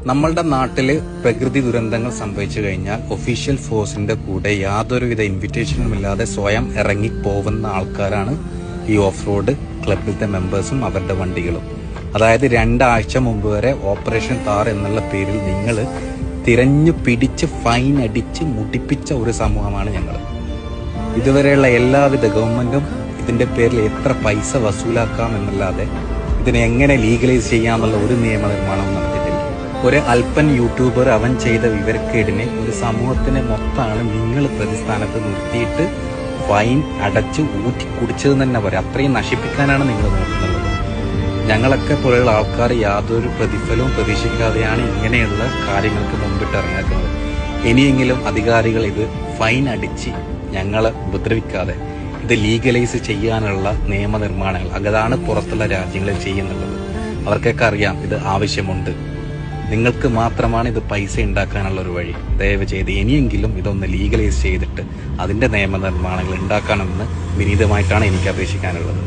നമ്മളുടെ നാട്ടിൽ പ്രകൃതി ദുരന്തങ്ങൾ സംഭവിച്ചു കഴിഞ്ഞാൽ ഒഫീഷ്യൽ ഫോഴ്സിന്റെ കൂടെ യാതൊരുവിധ ഇൻവിറ്റേഷനും ഇല്ലാതെ സ്വയം ഇറങ്ങി പോകുന്ന ആൾക്കാരാണ് ഈ ഓഫ് റോഡ് ക്ലബിലത്തെ മെമ്പേഴ്സും അവരുടെ വണ്ടികളും. അതായത് 2 ആഴ്ച മുമ്പ് വരെ ഓപ്പറേഷൻ താർ എന്നുള്ള പേരിൽ നിങ്ങൾ തിരഞ്ഞു പിടിച്ച് ഫൈൻ അടിച്ച് മുടിപ്പിച്ച ഒരു സമൂഹമാണ് ഞങ്ങൾ. ഇതുവരെയുള്ള എല്ലാവിധ ഗവൺമെന്റും ഇതിന്റെ പേരിൽ എത്ര പൈസ വസൂലാക്കാം എന്നല്ലാതെ ഇതിനെ എങ്ങനെ ലീഗലൈസ് ചെയ്യാമെന്നുള്ള ഒരു നിയമനിർമ്മാണം നടത്തിയിട്ടില്ല. ഒരു അല്പൻ യൂട്യൂബർ അവൻ ചെയ്ത വിവരക്കേടിനെ ഒരു സമൂഹത്തിനെ മൊത്തമാണ് നിങ്ങൾ പ്രതിസ്ഥാനത്ത് നിർത്തിയിട്ട് ഫൈൻ അടച്ച് ഊറ്റി കുടിച്ചതെന്ന് തന്നെ പറയാം. അത്രയും നശിപ്പിക്കാനാണ് നിങ്ങൾ നോക്കുന്നത്. ഞങ്ങളൊക്കെ പോലെയുള്ള ആൾക്കാർ യാതൊരു പ്രതിഫലവും പ്രതീക്ഷിക്കാതെയാണ് ഇങ്ങനെയുള്ള കാര്യങ്ങൾക്ക് മുമ്പിട്ട് ഇറങ്ങുന്നത്. ഇനിയെങ്കിലും അധികാരികൾ ഇത് ഫൈൻ അടിച്ച് ഞങ്ങളെ ഉപദ്രവിക്കാതെ ഇത് ലീഗലൈസ് ചെയ്യാനുള്ള നിയമനിർമ്മാണങ്ങൾ അതാണ് പുറത്തുള്ള രാജ്യങ്ങളിൽ ചെയ്യുന്നുള്ളത്. അവർക്കൊക്കെ അറിയാം ഇത് ആവശ്യമുണ്ട്. നിങ്ങൾക്ക് മാത്രമാണ് ഇത് പൈസ ഉണ്ടാക്കാനുള്ള ഒരു വഴി. ദയവ് ചെയ്ത് ഇനിയെങ്കിലും ഇതൊന്ന് ലീഗലൈസ് ചെയ്തിട്ട് അതിന്റെ നിയമനിർമ്മാണങ്ങൾ ഉണ്ടാക്കണമെന്ന് വിനീതമായിട്ടാണ് എനിക്ക് അപേക്ഷിക്കാനുള്ളത്.